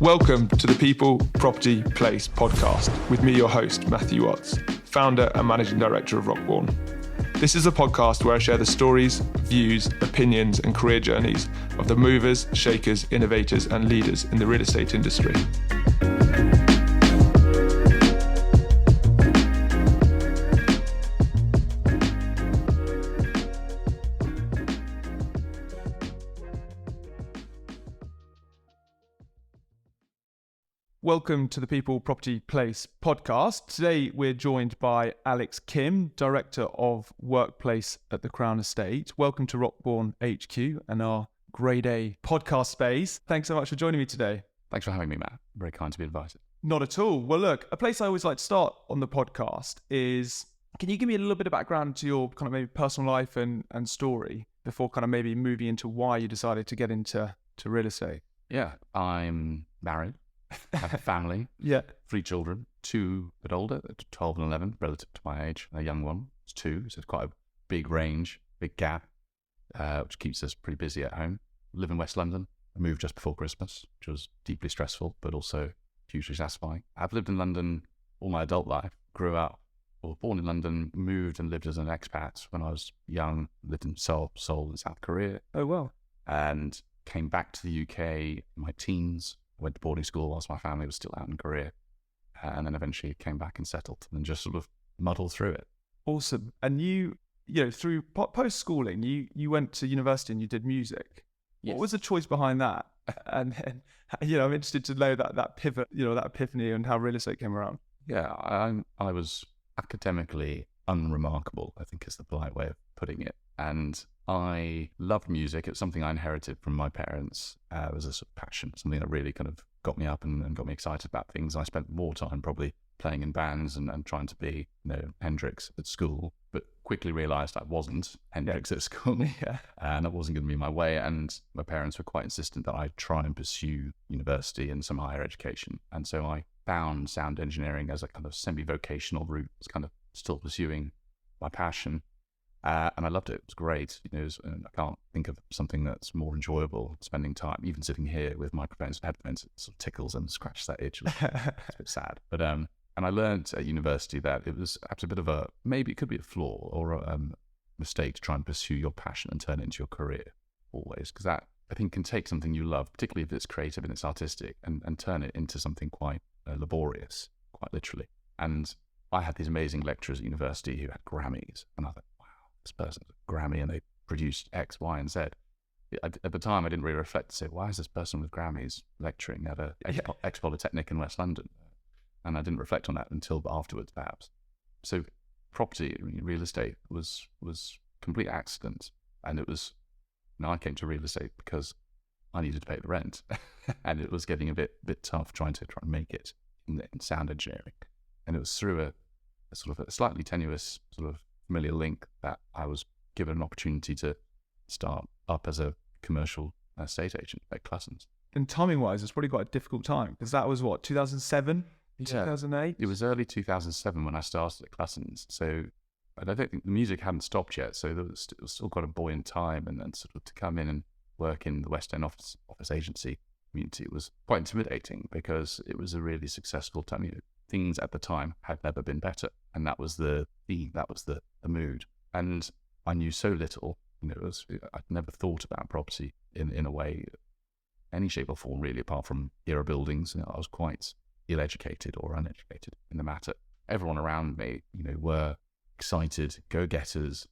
Welcome to the People, Property, Place podcast with me, your host, Matthew Watts, founder and managing director of Rockborn. This is a podcast where I share the stories, views, opinions and career journeys of the movers, shakers, innovators and leaders in the real estate industry. Welcome to the People, Property, Place podcast. Today we're joined by Alex Kim, Director of Workplace at the Crown Estate. Welcome to Rockborn HQ and our Grade A podcast space. Thanks so much for joining me today. Thanks for having me, Matt. Very kind to be invited. Not at all. Well, look, a place I always like to start on the podcast is, can you give me a little bit of background to your kind of maybe personal life and story before kind of maybe moving into why you decided to get into real estate? Yeah, I'm married. I have a family, 3 children, 2 a bit older, 12 and 11, relative to my age. A young one is 2, so it's quite a big range, big gap, which keeps us pretty busy at home. Live in West London. I moved just before Christmas, which was deeply stressful, but also hugely satisfying. I've lived in London all my adult life, grew up, or born in London, moved and lived as an expat when I was young, lived in Seoul in South Korea. Oh, wow. And came back to the UK in my teens. Went to boarding school whilst my family was still out in Korea, and then eventually came back and settled and just sort of muddled through it. Awesome. And you know, through post-schooling, you went to university and you did music. Yes. What was the choice behind that? And I'm interested to know that pivot, that epiphany and how real estate came around. Yeah, I was academically unremarkable, I think is the polite way of putting it. And I loved music. It was something I inherited from my parents. It was a sort of passion, something that really kind of got me up and got me excited about things. I spent more time probably playing in bands and trying to be, Hendrix at school, but quickly realised I wasn't Hendrix at school, and that wasn't going to be my way. And my parents were quite insistent that I try and pursue university and some higher education. And so I found sound engineering as a kind of semi-vocational route. It's kind of still pursuing my passion. And I loved it. It was great. I can't think of something that's more enjoyable, spending time, even sitting here with microphones and headphones. It sort of tickles and scratches that itch. It's a bit sad. But and I learned at university that it was perhaps a bit of maybe it could be a flaw or a mistake to try and pursue your passion and turn it into your career always. Because that, I think, can take something you love, particularly if it's creative and it's artistic, and turn it into something quite laborious, quite literally. And I had these amazing lecturers at university who had Grammys, and I thought, this person's a Grammy and they produced X, Y, and Z. At the time, I didn't really reflect to say, why is this person with Grammys lecturing at ex-Polytechnic in West London? And I didn't reflect on that until afterwards, perhaps. So property, real estate was complete accident. And it was, I came to real estate because I needed to pay the rent. And it was getting a bit tough trying to make it in sound engineering. And it was through a sort of a slightly tenuous sort of familiar link that I was given an opportunity to start up as a commercial estate agent at Clussons. And timing-wise, it's probably quite a difficult time because that was 2007, 2008? It was early 2007 when I started at Clussons. So I don't think the music hadn't stopped yet. So it was still quite a buoyant time. And then sort of to come in and work in the West End office agency community was quite intimidating because it was a really successful time. Things at the time had never been better. And that was the theme, that was the mood. And I knew so little, I'd never thought about property in a way, any shape or form really, apart from era buildings. I was quite ill-educated or uneducated in the matter. Everyone around me, were excited, go-getters,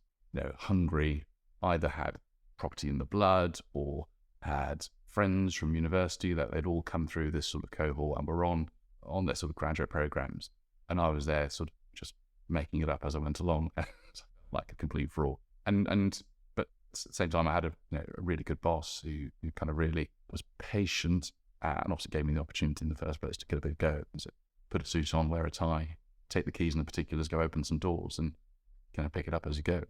hungry, either had property in the blood or had friends from university that they'd all come through this sort of cohort and were on their sort of graduate programs, and I was there sort of just making it up as I went along, like a complete fraud. But at the same time, I had a really good boss who kind of really was patient and also gave me the opportunity in the first place to get a bit of go. And so put a suit on, wear a tie, take the keys and the particulars, go open some doors, and kind of pick it up as you go.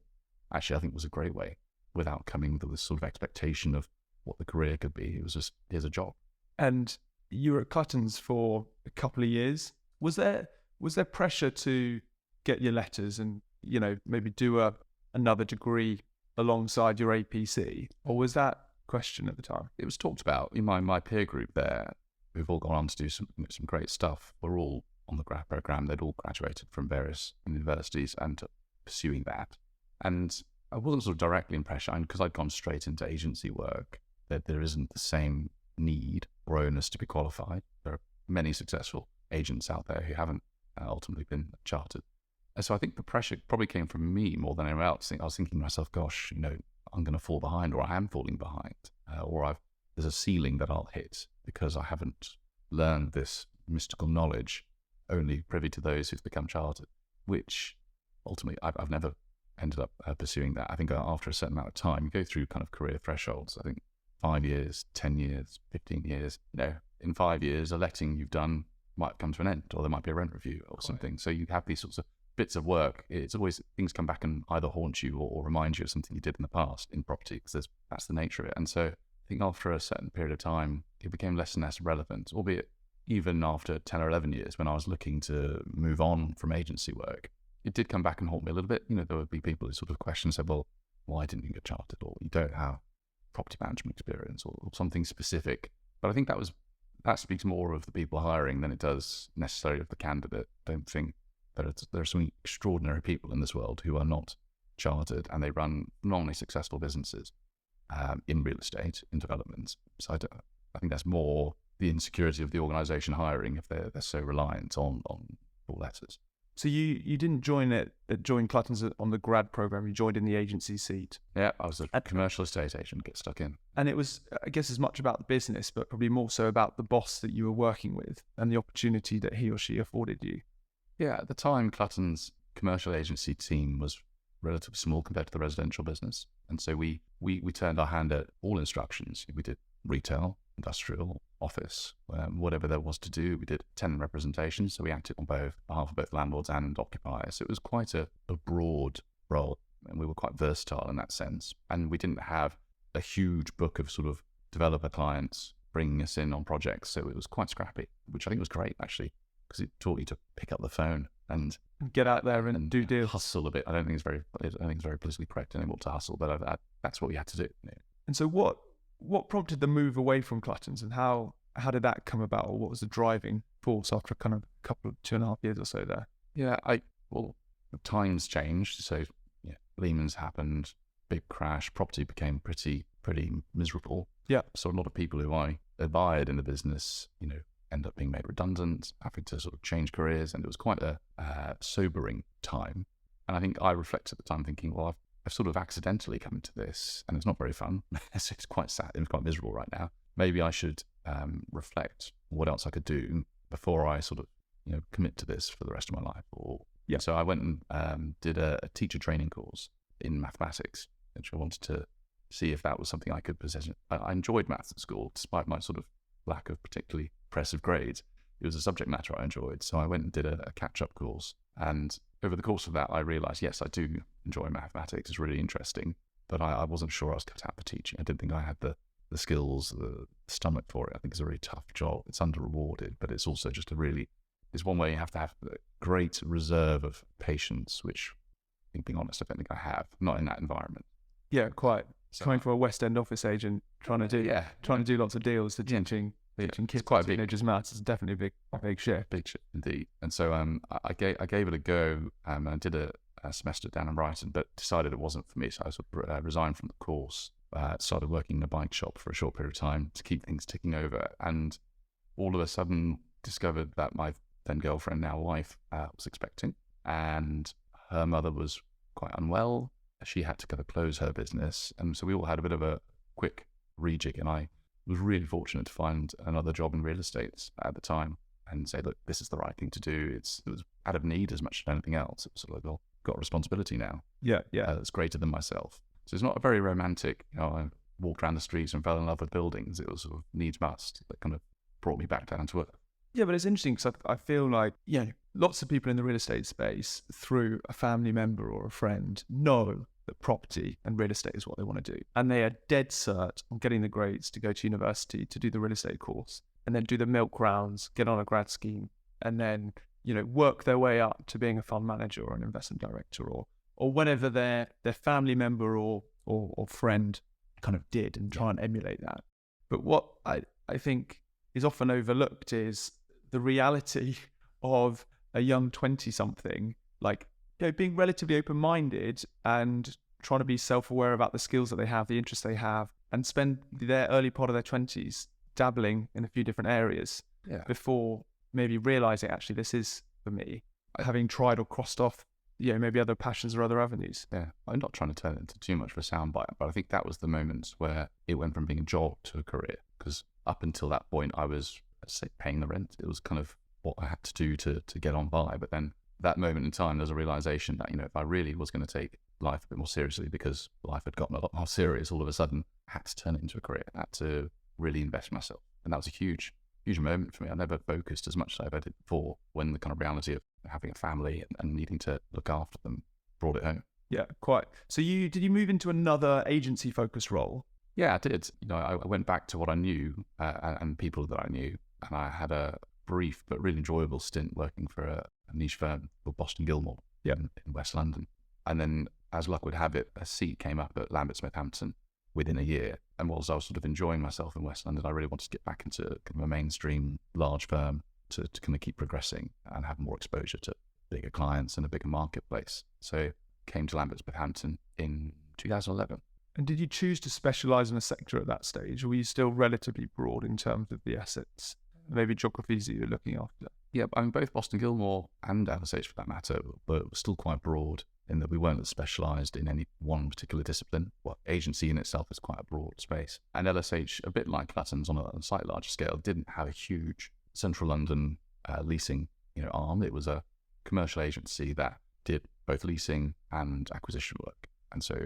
Actually, I think it was a great way without coming with this sort of expectation of what the career could be. It was just, here's a job. And you were at Clussons for a couple of years. Was there pressure to get your letters and maybe do another degree alongside your APC, or was that question at the time? It was talked about in my peer group there. who've all gone on to do some great stuff, were all on the grad program. They'd all graduated from various universities and pursuing that. And I wasn't sort of directly impressed, because I'd gone straight into agency work, that there isn't the same need or onus to be qualified. There are many successful agents out there who haven't ultimately been chartered. And so I think the pressure probably came from me more than anyone else. I was thinking to myself, gosh, I'm going to fall behind, or I am falling behind, or there's a ceiling that I'll hit because I haven't learned this mystical knowledge only privy to those who've become chartered, which ultimately I've never ended up pursuing that. I think after a certain amount of time, you go through kind of career thresholds. I think 5 years, 10 years, 15 years. In 5 years, a letting you've done might come to an end, or there might be a rent review or something. So you have these sorts of bits of work. It's always things come back and either haunt you or remind you of something you did in the past in property, because that's the nature of it. And so I think after a certain period of time, it became less and less relevant, albeit even after 10 or 11 years when I was looking to move on from agency work, it did come back and haunt me a little bit. There would be people who sort of question, say, well, why didn't you get chartered? Or you don't have property management experience or something specific. But I think that speaks more of the people hiring than it does necessarily of the candidate. I don't think there are some extraordinary people in this world who are not chartered, and they run phenomenally successful businesses in real estate, in development. So I think that's more the insecurity of the organisation hiring if they're so reliant on full letters. So you didn't join Clutton's on the grad program. You joined in the agency seat. Yeah, I was a commercial estate agent, get stuck in. And it was, I guess, as much about the business, but probably more so about the boss that you were working with and the opportunity that he or she afforded you. Yeah, at the time, Clutton's commercial agency team was relatively small compared to the residential business. And so we turned our hand at all instructions. We did retail, industrial, office, whatever there was to do. We did tenant representation, so we acted on behalf of both landlords and occupiers. So it was quite a broad role, and we were quite versatile in that sense. And we didn't have a huge book of sort of developer clients bringing us in on projects, so it was quite scrappy, which I think was great, actually, because it taught you to pick up the phone and get out there and do deals. Hustle a bit. I don't think it's very politically correct anymore to hustle, but that's what we had to do. Yeah. And so what prompted the move away from Clutton's, and how did that come about, or what was the driving force after a kind of couple of 2.5 years or so there? Yeah, times changed. So Lehman's happened, big crash, property became pretty miserable. Yeah. So a lot of people who I admired in the business, end up being made redundant, having to sort of change careers, and it was quite a sobering time. And I think I reflected at the time thinking, well, I've sort of accidentally come into this, and it's not very fun. It's quite sad. It's quite miserable right now. Maybe I should reflect what else I could do before I sort of commit to this for the rest of my life. So I went and did a teacher training course in mathematics, which I wanted to see if that was something I could possess. I enjoyed maths at school, despite my sort of lack of particularly impressive grades. It was a subject matter I enjoyed, so I went and did a catch-up course. And over the course of that, I realised, yes, I do enjoy mathematics. It's really interesting, but I wasn't sure I was cut out for teaching. I didn't think I had the skills, the stomach for it. I think it's a really tough job. It's under-rewarded, but it's also just it's one way you have to have a great reserve of patience, which, I think, being honest, I don't think I have. Not in that environment. Yeah, quite. Coming from a West End office agent, trying to do lots of deals, to teaching kids quite teenagers maths is definitely a big shift. Big shift indeed. And so I gave it a go, and I did a semester down in Brighton, but decided it wasn't for me. So I sort of resigned from the course, started working in a bike shop for a short period of time to keep things ticking over, and all of a sudden discovered that my then girlfriend, now wife, was expecting, and her mother was quite unwell. She had to kind of close her business, and so we all had a bit of a quick rejig, and I was really fortunate to find another job in real estate at the time and say, look, this is the right thing to do. It was out of need as much as anything else. It was sort of like, well, got a responsibility now. Yeah. That's greater than myself. So it's not a very romantic, I walked around the streets and fell in love with buildings. It was sort of needs must that kind of brought me back down to earth. Yeah, but it's interesting because I feel like, lots of people in the real estate space, through a family member or a friend, know that property and real estate is what they want to do. And they are dead cert on getting the grades to go to university to do the real estate course, and then do the milk rounds, get on a grad scheme, and then, work their way up to being a fund manager or an investment director or whatever their family member or friend kind of did, and try and emulate that. But what I think is often overlooked is the reality of a young 20-something, like, being relatively open-minded and trying to be self-aware about the skills that they have, the interests they have, and spend their early part of their 20s dabbling in a few different areas before maybe realizing, actually, this is for me, having tried or crossed off, maybe other passions or other avenues. Yeah, I'm not trying to turn it into too much of a soundbite, but I think that was the moment where it went from being a job to a career. Because up until that point, I was, let's say, paying the rent. It was kind of what I had to do to get on by. But then that moment in time, there's a realization that, if I really was going to take life a bit more seriously, because life had gotten a lot more serious all of a sudden, I had to turn it into a career. I had to really invest in myself. And that was a huge moment for me. I never focused as much as I've ever did before, when the kind of reality of having a family and needing to look after them brought it home. Yeah, quite. So did you move into another agency focused role? Yeah, I did. I went back to what I knew and people that I knew, and I had a brief but really enjoyable stint working for a niche firm called Boston Gilmore in West London. And then, as luck would have it, a seat came up at Lambert Smith Hampton within a year. And whilst I was sort of enjoying myself in West London, I really wanted to get back into kind of a mainstream large firm to kind of keep progressing and have more exposure to bigger clients and a bigger marketplace. So came to Lambert Smith Hampton in 2011. And did you choose to specialise in a sector at that stage, or were you still relatively broad in terms of the assets, maybe geographies that you were looking after? Yeah, I mean, both Boston Gilmore and LSH, for that matter, were still quite broad in that we weren't specialised in any one particular discipline. Well, agency in itself is quite a broad space. And LSH, a bit like Clutton's on a slightly larger scale, didn't have a huge central London leasing arm. It was a commercial agency that did both leasing and acquisition work. And so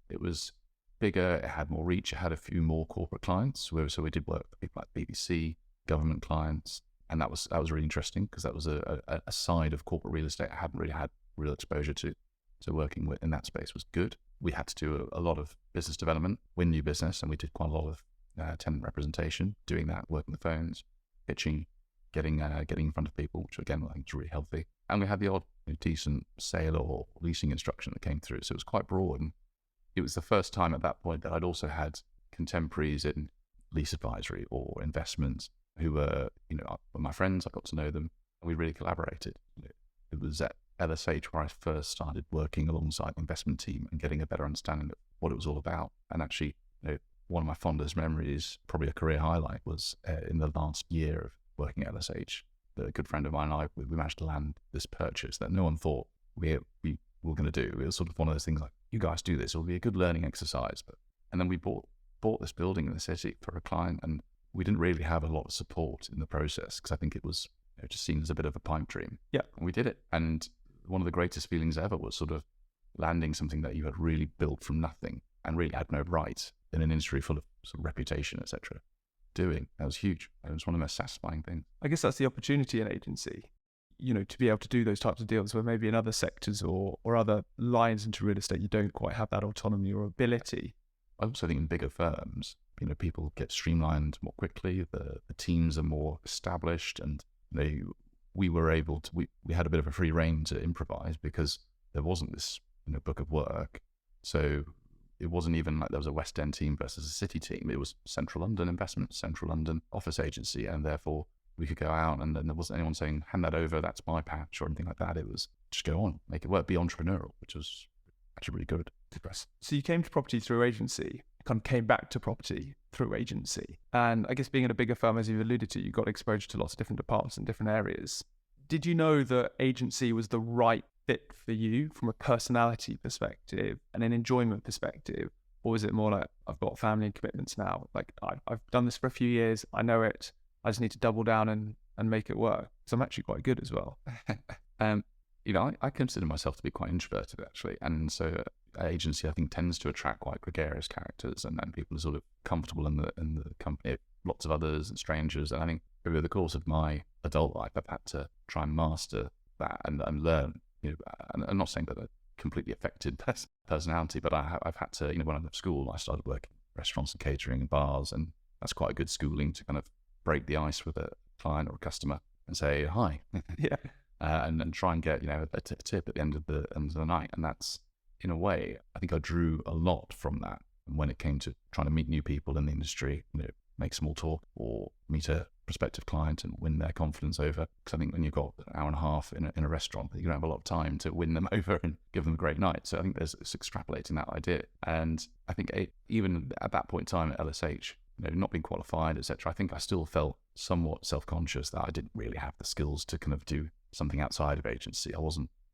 it was bigger, it had more reach, it had a few more corporate clients. So we did work with people like BBC, government clients, and that was really interesting, because that was a side of corporate real estate I hadn't really had real exposure to. So working in that space was good. We had to do a lot of business development, win new business, and we did quite a lot of tenant representation, doing that, working the phones, pitching, getting in front of people, which again I think is really healthy. And we had the odd decent sale or leasing instruction that came through. So it was quite broad. And it was the first time at that point that I'd also had contemporaries in lease advisory or investments who were, my friends. I got to know them, and we really collaborated. It was at LSH where I first started working alongside the investment team and getting a better understanding of what it was all about. And actually, one of my fondest memories, probably a career highlight, was in the last year of working at LSH. A good friend of mine and I, we managed to land this purchase that no one thought we were going to do. It was sort of one of those things like, you guys do this, it'll be a good learning exercise. And then we bought this building in the city for a client, and we didn't really have a lot of support in the process, because I think it was just seen as a bit of a pipe dream. Yeah. And we did it. And one of the greatest feelings ever was sort of landing something that you had really built from nothing and really had no right in an industry full of sort of reputation, etc. Doing. That was huge. It was one of the most satisfying things. I guess that's the opportunity in agency, to be able to do those types of deals where maybe in other sectors or other lines into real estate, you don't quite have that autonomy or ability. I also think in bigger firms, people get streamlined more quickly, the teams are more established, and we were able to, we had a bit of a free rein to improvise, because there wasn't this book of work. So it wasn't even like there was a West End team versus a city team. It was Central London investment, Central London office agency, and therefore we could go out, and then there wasn't anyone saying, hand that over, that's my patch, or anything like that. It was just go on, make it work, be entrepreneurial, which was actually really good. So you came to property through agency, kind of came back to property through agency. And I guess being in a bigger firm, as you've alluded to, you got exposure to lots of different departments and different areas. Did you know that agency was the right fit for you from a personality perspective and an enjoyment perspective? Or was it more like, I've got family and commitments now, like I've done this for a few years, I know it, I just need to double down and make it work? So I'm actually quite good as well. I consider myself to be quite introverted, actually. And so agency, I think, tends to attract quite gregarious characters, and people are sort of comfortable in the company of lots of others and strangers. And I think over the course of my adult life, I've had to try and master that and learn. And I'm not saying that I completely affected personality, but I've had to, when I left school, I started working in restaurants and catering and bars, and that's quite a good schooling to kind of break the ice with a client or a customer and say hi. Yeah. And try and get a tip at the end of the night. And that's, in a way, I think I drew a lot from that. And when it came to trying to meet new people in the industry, make small talk or meet a prospective client and win their confidence over. Because I think when you've got an hour and a half in a restaurant, you don't have a lot of time to win them over and give them a great night. So I think it's extrapolating that idea. And I think even at that point in time at LSH, not being qualified, etc., I think I still felt somewhat self-conscious that I didn't really have the skills to kind of do something outside of agency.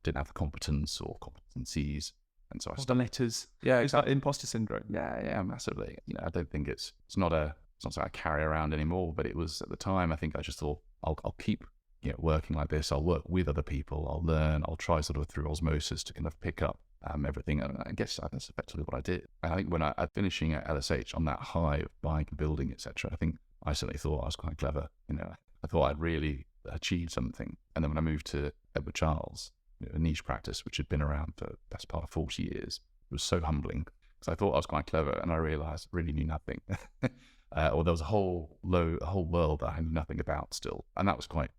Didn't have the competence or competencies. And so I the letters. Yeah, is that imposter syndrome? Yeah, massively. I don't think it's not something I carry around anymore, but it was at the time. I think I just thought I'll keep working like this. I'll work with other people. I'll learn. I'll try sort of through osmosis to kind of pick up everything. And I guess that's effectively what I did. And I think when I finishing at LSH on that high of buying and building, etc., I think I certainly thought I was quite clever. I thought I'd really achieved something. And then when I moved to Edward Charles, a niche practice which had been around for the best part of 40 years, it was so humbling because I thought I was quite clever, and I realised I really knew nothing. Or there was a whole world that I knew nothing about still, and that was quite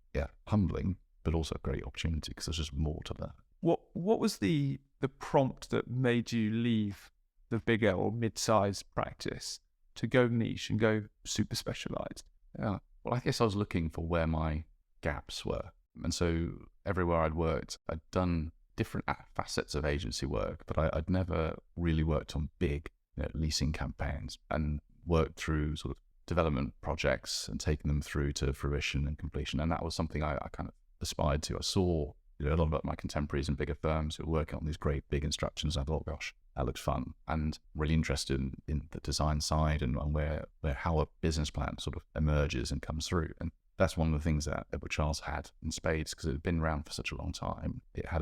humbling, but also a great opportunity because there's just more to learn. What was the prompt that made you leave the bigger or mid-sized practice to go niche and go super specialised? Yeah, well, I guess I was looking for where my gaps were, and so everywhere I'd worked, I'd done different facets of agency work, but I'd never really worked on big leasing campaigns and worked through sort of development projects and taken them through to fruition and completion. And that was something I kind of aspired to. I saw a lot of my contemporaries in bigger firms who were working on these great big instructions. I thought, gosh, that looked fun, and really interested in the design side and where how a business plan sort of emerges and comes through. And that's one of the things that Edward Charles had in spades, because it had been around for such a long time. It had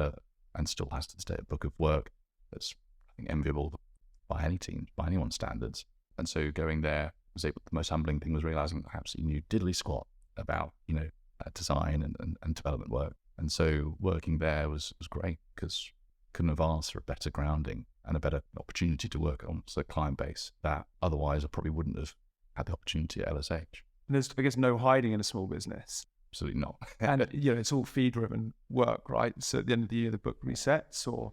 and still has to this day, a book of work that's, I think, enviable by any team, by anyone's standards. And so going there the most humbling thing was realizing I absolutely knew diddly squat about design and development work. And so working there was great, because couldn't have asked for a better grounding and a better opportunity to work on a client base that otherwise I probably wouldn't have had the opportunity at LSH. And there's, I guess, no hiding in a small business. Absolutely not. And it's all fee-driven work, right? So at the end of the year, the book resets, or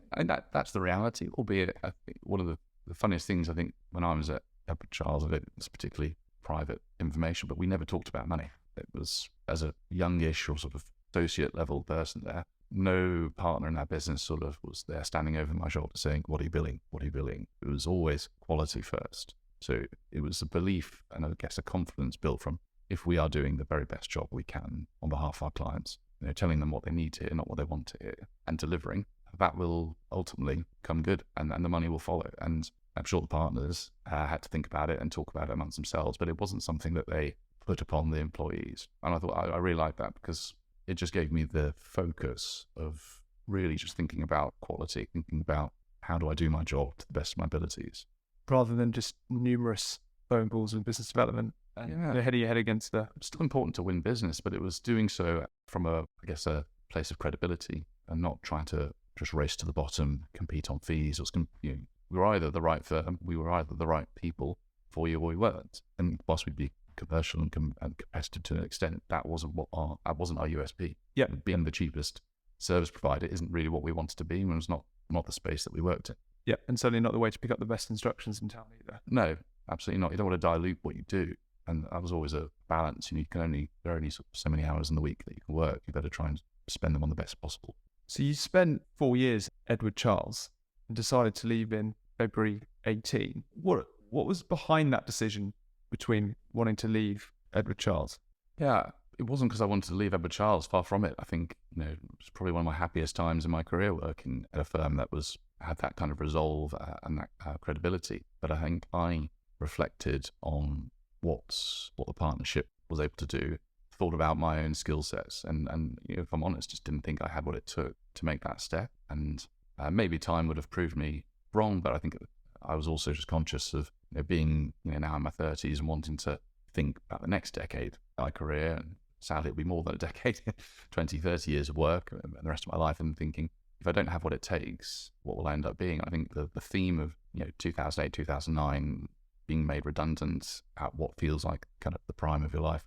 that's the reality. Albeit, I think one of the funniest things, I think, when I was at Edward Charles, it's particularly private information, but we never talked about money. It was, as a youngish or sort of associate level person there, no partner in that business sort of was there standing over my shoulder saying, "What are you billing? What are you billing?" It was always quality first. So it was a belief and I guess a confidence built from, if we are doing the very best job we can on behalf of our clients, telling them what they need to hear, not what they want to hear, and delivering, that will ultimately come good, and the money will follow. And I'm sure the partners had to think about it and talk about it amongst themselves, but it wasn't something that they put upon the employees. And I thought I really liked that, because it just gave me the focus of really just thinking about quality, thinking about how do I do my job to the best of my abilities, rather than just numerous phone calls and business development. They're heading your head against the... It's still important to win business, but it was doing so from a place of credibility, and not trying to just race to the bottom, compete on fees. We were either the right firm, we were either the right people for you, or we weren't. And whilst we'd be commercial and competitive to an extent, that wasn't our USP. Yeah, being the cheapest service provider isn't really what we wanted to be, and it was not the space that we worked in. Yeah, and certainly not the way to pick up the best instructions in town either. No, absolutely not. You don't want to dilute what you do. And that was always a balance. There are only so many hours in the week that you can work. You better try and spend them on the best possible. So you spent 4 years at Edward Charles and decided to leave in February 18. What was behind that decision between wanting to leave Edward Charles? Yeah, it wasn't because I wanted to leave Edward Charles. Far from it. I think it was probably one of my happiest times in my career working at a firm that had that kind of resolve and that credibility. But I think I reflected on what the partnership was able to do, thought about my own skill sets, and if I'm honest, just didn't think I had what it took to make that step. And maybe time would have proved me wrong, but I think I was also just conscious of being now in my 30s and wanting to think about the next decade of my career. And sadly, it'll be more than a decade, 20, 30 years of work and the rest of my life, and thinking, if I don't have what it takes, what will I end up being? I think the theme of 2008, 2009 being made redundant at what feels like kind of the prime of your life,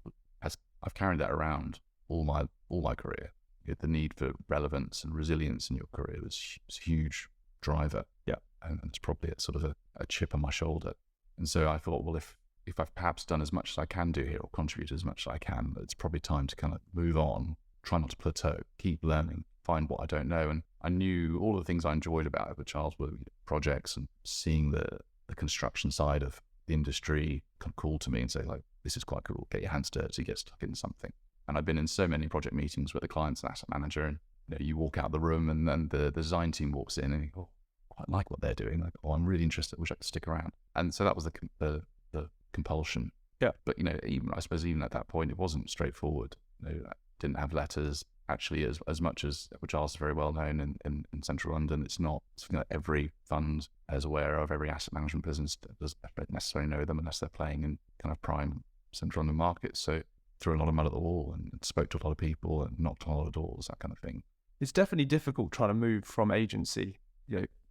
I've carried that around all my career. The need for relevance and resilience in your career was a huge driver. Yeah, and it's probably a sort of a chip on my shoulder. And so I thought, well, if if I've perhaps done as much as I can do here or contributed as much as I can, it's probably time to kind of move on, try not to plateau, keep learning, find what I don't know. And I knew all the things I enjoyed about it with Charles were projects and seeing the construction side of the industry kind of call to me and say, like, this is quite cool, get your hands dirty, get stuck in something. And I've been in so many project meetings where the client's an asset manager, and you walk out the room and then the design team walks in and you go, quite like what they're doing. Like, I'm really interested, wish I could stick around. And so that was the compulsion. Yeah. But, even at that point, it wasn't straightforward. I didn't have letters. Actually, as much as Charles is very well known in central London, it's not something that every fund is aware of. Every asset management business doesn't necessarily know them unless they're playing in kind of prime central London markets. So threw a lot of mud at the wall and spoke to a lot of people and knocked on a lot of doors, that kind of thing. It's definitely difficult trying to move from agency,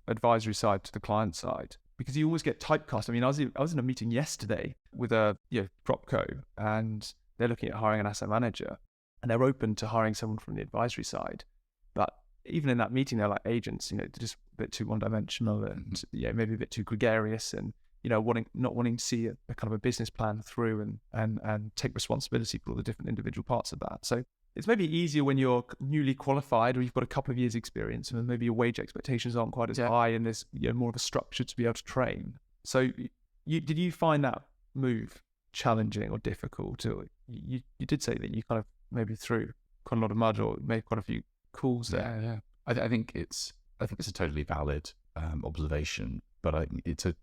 advisory side to the client side, because you always get typecast. I mean, I was in a meeting yesterday with a propco, and they're looking at hiring an asset manager, and they're open to hiring someone from the advisory side. But even in that meeting, they're like agents, they're just a bit too one-dimensional and maybe a bit too gregarious, and not wanting to see a kind of a business plan through and take responsibility for all the different individual parts of that. So it's maybe easier when you're newly qualified or you've got a couple of years experience and maybe your wage expectations aren't quite as high, and there's more of a structure to be able to train. So did you find that move challenging or difficult? Or you did say that you kind of maybe threw quite a lot of mud or made quite a few calls there. Yeah. I think it's a totally valid observation, but it's a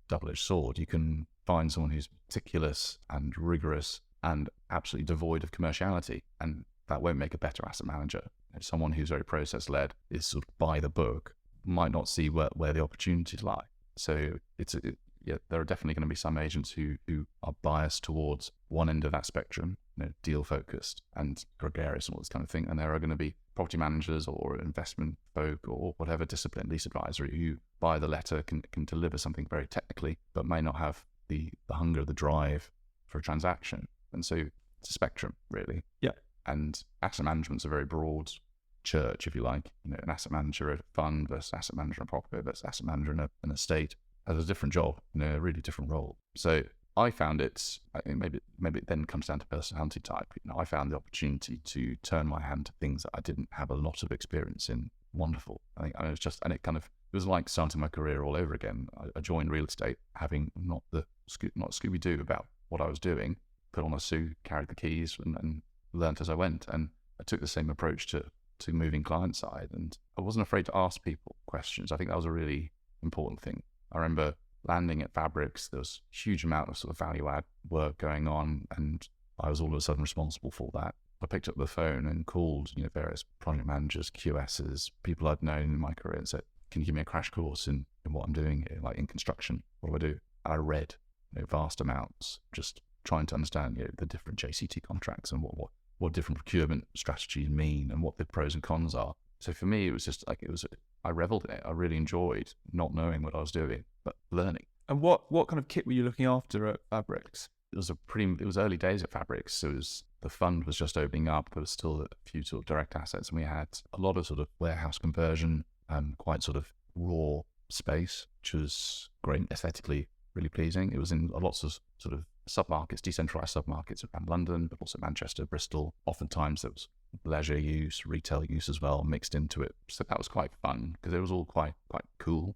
double-edged sword. You can find someone who's meticulous and rigorous and absolutely devoid of commerciality, and that won't make a better asset manager. Someone who's very process-led, is sort of by the book, might not see where the opportunities lie. So there are definitely going to be some agents who are biased towards one end of that spectrum, deal-focused and gregarious and all this kind of thing, and there are going to be property managers or investment folk or whatever discipline, lease advisory, who by the letter can deliver something very technically, but may not have the hunger, the drive for a transaction. And so it's a spectrum, really. Yeah. And asset management's a very broad church, if you like. An asset manager at a fund versus asset manager in a property versus asset manager in an estate has a different job, a really different role. So I found it, I think maybe it then comes down to personality type. I found the opportunity to turn my hand to things that I didn't have a lot of experience in wonderful. I think it was like starting my career all over again. I joined real estate having not Scooby-Doo about what I was doing, put on a suit, carried the keys and learnt as I went. And I took the same approach to moving client side, and I wasn't afraid to ask people questions. I think that was a really important thing. I remember landing at Fabrics, there was a huge amount of sort of value add work going on, and I was all of a sudden responsible for that. I picked up the phone and called, various project managers, QSs, people I'd known in my career, and said, "Can you give me a crash course in what I'm doing here, like in construction? What do I do?" And I read vast amounts, just trying to understand the different JCT contracts and what different procurement strategies mean and what the pros and cons are. So for me, it was just I reveled in it. I really enjoyed not knowing what I was doing, but learning. And what kind of kit were you looking after at Fabrics? It was early days at Fabrics. So the fund was just opening up. There was still a few sort of direct assets, and we had a lot of sort of warehouse conversion and quite sort of raw space, which was great, aesthetically really pleasing. It was in lots of sort of submarkets, decentralized submarkets around London, but also Manchester, Bristol. Oftentimes there was leisure use, retail use as well mixed into it. So that was quite fun because it was all quite cool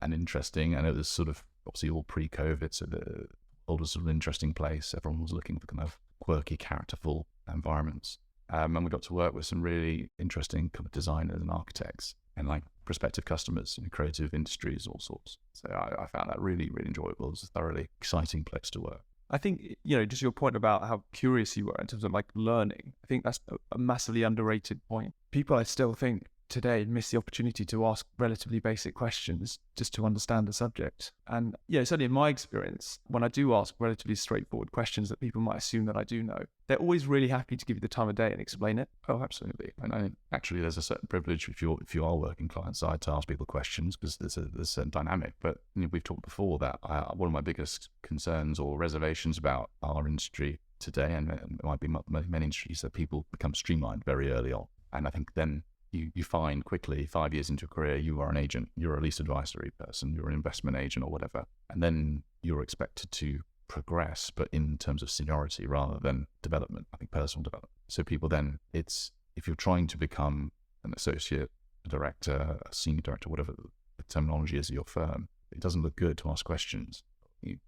and interesting. And it was sort of obviously all pre-COVID, so the world was sort of an interesting place. Everyone was looking for kind of quirky, characterful environments. And we got to work with some really interesting kind of designers and architects and like prospective customers in creative industries, all sorts. So I found that really, really enjoyable. It was a thoroughly exciting place to work. I think, just your point about how curious you were in terms of like learning, I think that's a massively underrated point. People, I still think today, miss the opportunity to ask relatively basic questions just to understand the subject. And certainly in my experience, when I do ask relatively straightforward questions that people might assume that I do know, they're always really happy to give you the time of day and explain it. Oh, absolutely. And I think actually there's a certain privilege if you are working client side to ask people questions because there's a certain dynamic. But we've talked before that one of my biggest concerns or reservations about our industry today, and it might be many industries, that people become streamlined very early on. And I think then you find quickly, 5 years into a career, you are an agent, you're a lease advisory person, you're an investment agent or whatever. And then you're expected to progress, but in terms of seniority rather than development, I think personal development. So people then, if you're trying to become an associate, a director, a senior director, whatever the terminology is of your firm, it doesn't look good to ask questions.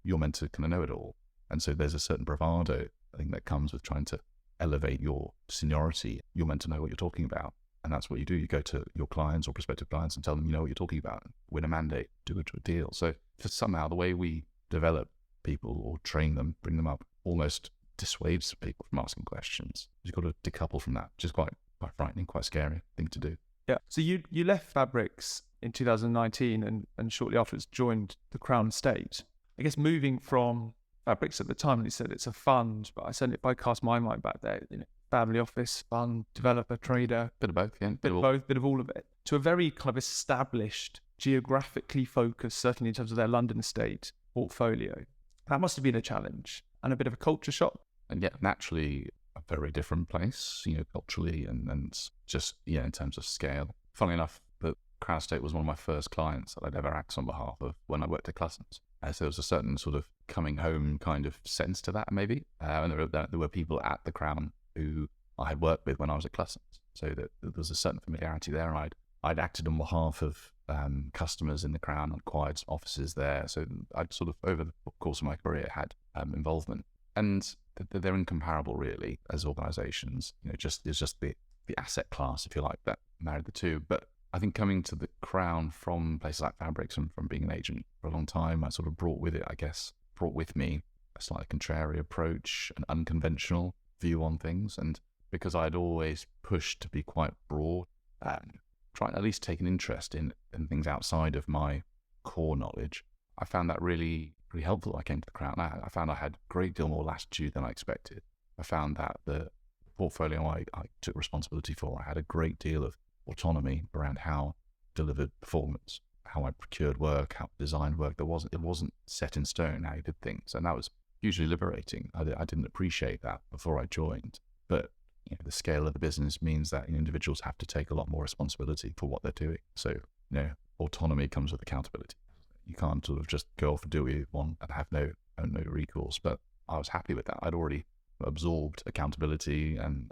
You're meant to kind of know it all. And so there's a certain bravado, I think, that comes with trying to elevate your seniority. You're meant to know what you're talking about. And that's what you do. You go to your clients or prospective clients and tell them you know what you're talking about, win a mandate, do a deal. So for somehow the way we develop people or train them, bring them up, almost dissuades people from asking questions. You've got to decouple from that, which is quite frightening, quite scary thing to do. Yeah. So you left Fabrics in 2019 and shortly afterwards joined the Crown Estate. I guess moving from Fabrics at the time, you said it's a fund, but if I cast my mind back there, family office, fund, developer, trader. Bit of both, yeah. Bit of both, bit of all of it. To a very kind of established, geographically focused, certainly in terms of their London estate portfolio. That must have been a challenge and a bit of a culture shock. And yet naturally a very different place, culturally and just, in terms of scale. Funnily enough, the Crown Estate was one of my first clients that I'd ever acted on behalf of when I worked at Classons. So there was a certain sort of coming home kind of sense to that, maybe. And there were people at the Crown who I had worked with when I was at Classons. So that there was a certain familiarity there. I'd acted on behalf of customers in the Crown and acquired offices there. So I'd sort of, over the course of my career, had involvement. And they're incomparable, really, as organisations. It's just the asset class, if you like, that married the two. But I think coming to the Crown from places like Fabrics and from being an agent for a long time, I sort of brought with me a slightly contrary approach, an unconventional view on things. And because I'd always pushed to be quite broad, trying to at least take an interest in things outside of my core knowledge, I found that really, really helpful when I came to the Crown. I found I had a great deal more latitude than I expected. I found that the portfolio I took responsibility for, I had a great deal of autonomy around how delivered performance, how I procured work, how I designed work. It wasn't set in stone how you did things, and that was hugely liberating. I didn't appreciate that before I joined, but the scale of the business means that individuals have to take a lot more responsibility for what they're doing. So autonomy comes with accountability. You can't sort of just go off and do what you want and have no recourse. But I was happy with that. I'd already absorbed accountability and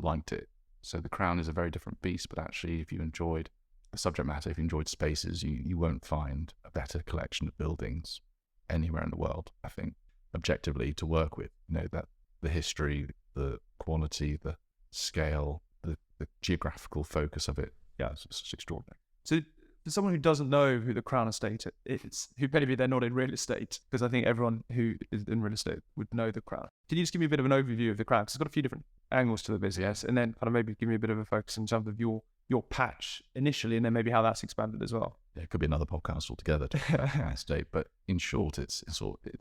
liked it. So the Crown is a very different beast, but actually if you enjoyed the subject matter, if you enjoyed spaces, you won't find a better collection of buildings anywhere in the world, I think, objectively to work with. That the history, the quality, the scale, the geographical focus of it, it's just extraordinary. So for someone who doesn't know who the Crown Estate is, who maybe they're not in real estate, because I think everyone who is in real estate would know the Crown. Can you just give me a bit of an overview of the Crown? Because it's got a few different angles to the business, and then kind of maybe give me a bit of a focus in terms of your patch initially, and then maybe how that's expanded as well. Yeah, it could be another podcast altogether to talk about Crown Estate, but in short, it's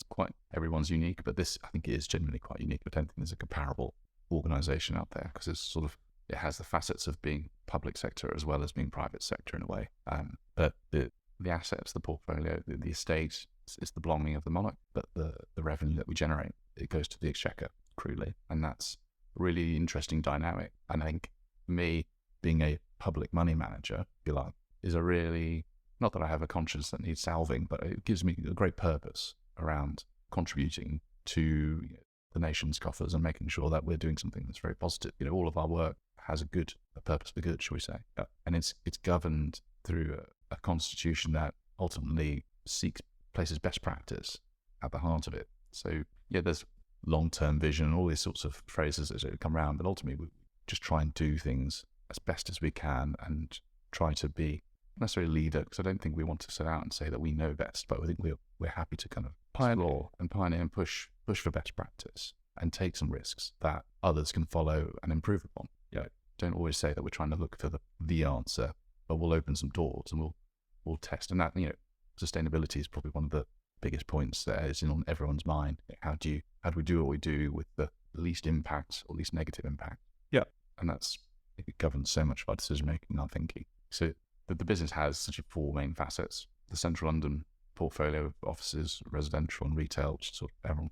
quite, everyone's unique, but this I think is genuinely quite unique. I don't think there's a comparable organisation out there because it has the facets of being public sector as well as being private sector in a way. But the assets, the portfolio, the estate is the belonging of the monarch, but the revenue that we generate, it goes to the exchequer, crudely. And that's a really interesting dynamic. And I think for me, being a public money manager, if you like, is a really, not that I have a conscience that needs salving, but it gives me a great purpose around contributing to the nation's coffers and making sure that we're doing something that's very positive. All of our work has a purpose for good, shall we say. And it's governed through a constitution that ultimately places best practice at the heart of it. So there's long-term vision, all these sorts of phrases that come around, but ultimately we just try and do things as best as we can and try to be not necessarily a leader, because I don't think we want to set out and say that we know best, but I think we're happy to kind of explore and pioneer and push for best practice and take some risks that others can follow and improve upon. Don't always say that we're trying to look for the answer, but we'll open some doors and we'll test. And that, sustainability is probably one of the biggest points that is on everyone's mind. How do we do what we do with the least impact or least negative impact? Yeah. And it governs so much of our decision making, our thinking. So the business has such four main facets: the central London portfolio of offices, residential and retail, which sort of everyone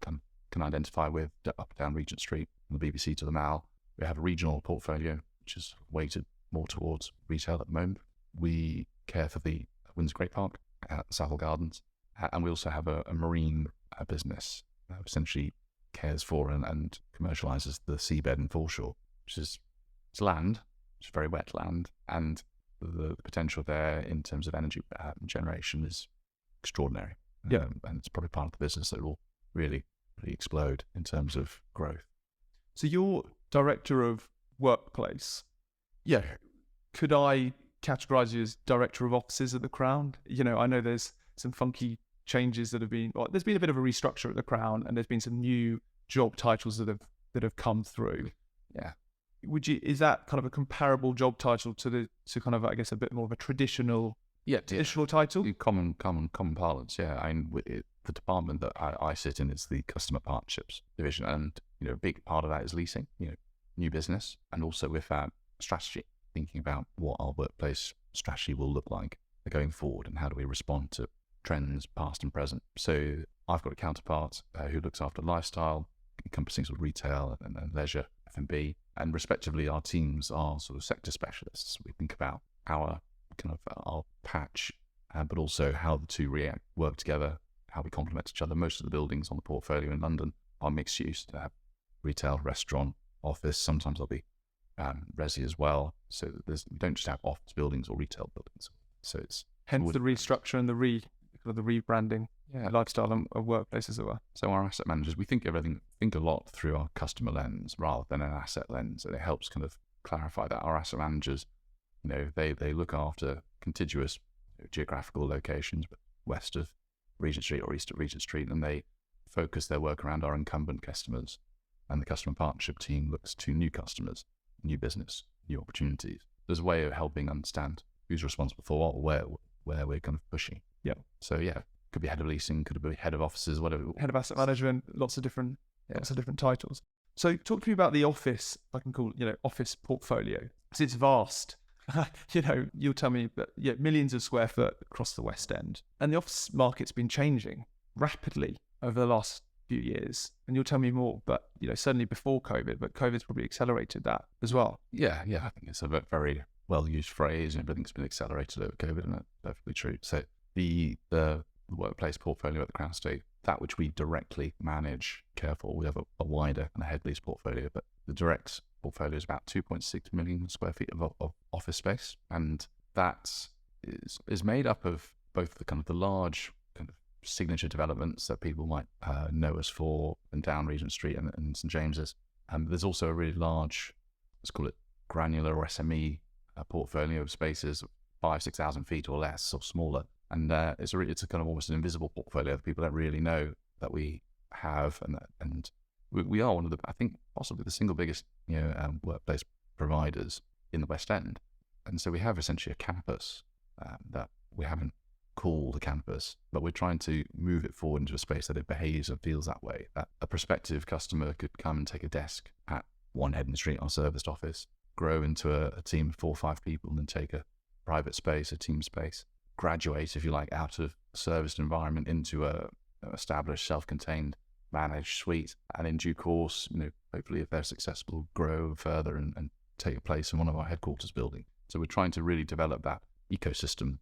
can identify with, up and down Regent Street, from the BBC to the Mall. We have a regional portfolio, which is weighted more towards retail at the moment. We care for the Windsor Great Park, Southall Gardens, and we also have a marine business essentially cares for and commercializes the seabed and foreshore, which is it's land, it's very wet land, and the potential there in terms of energy generation is extraordinary. And it's probably part of the business that will really explode in terms of growth. So you're director of workplace. Yeah. Could I categorize you as director of offices at the Crown? I know there's some funky changes that have been, there's been a bit of a restructure at the Crown, and there's been some new job titles that have come through. Yeah. Is that kind of a comparable job title to kind of, I guess, a bit more of a traditional title? Common parlance, yeah. The department that I sit in is the customer partnerships division, and a big part of that is leasing, new business, and also with our strategy, thinking about what our workplace strategy will look like going forward, and how do we respond to trends past and present. So I've got a counterpart who looks after lifestyle, encompassing sort of retail and leisure, F&B, and respectively our teams are sort of sector specialists. We think about our patch, but also how the two work together, how we complement each other. Most of the buildings on the portfolio in London are mixed use, retail, restaurant, office. Sometimes there'll be resi as well. So we don't just have office buildings or retail buildings. So it's hence the restructure and the rebranding, lifestyle and workplace as it were. So our asset managers, we think a lot through our customer lens rather than an asset lens, and it helps kind of clarify that. Our asset managers, they look after contiguous geographical locations, but west of Regent Street or east of Regent Street, and they focus their work around our incumbent customers. And the customer partnership team looks to new customers, new business, new opportunities. There's a way of helping understand who's responsible for what, where we're kind of pushing. Yeah. So could be head of leasing, could be head of offices, whatever. Head of asset management, lots of different titles. So talk to me about the office, I can call office portfolio. So it's vast. You'll tell me, but millions of square foot across the West End, and the office market's been changing rapidly over the last few years. And you'll tell me more, but certainly before COVID, but COVID's probably accelerated that as well. Yeah, I think it's a very well used phrase, and everything's been accelerated over COVID, and that's perfectly true. So the workplace portfolio at the Crown Estate, that which we directly manage, care for, we have a wider and a head lease portfolio, but the direct portfolio is about 2.6 million square feet of office space, and that is made up of both the large kind of signature developments that people might know us for, and down Regent Street and St James's. There's also a really large, let's call it granular or SME portfolio of spaces, 5,000-6,000 feet or less or smaller, and it's a kind of almost an invisible portfolio that people don't really know that we have, and we are one of the, I think, possibly the single biggest workplace providers in the West End. And so we have essentially a campus that we haven't called a campus, but we're trying to move it forward into a space that it behaves and feels that way, that a prospective customer could come and take a desk at 1 Headon Street, our serviced office, grow into a team of 4 or 5 people, and then take a private space, a team space, graduate, if you like, out of a serviced environment into a established, self-contained, managed suite, and in due course, hopefully if they're successful, grow further and take a place in one of our headquarters building. So we're trying to really develop that ecosystem,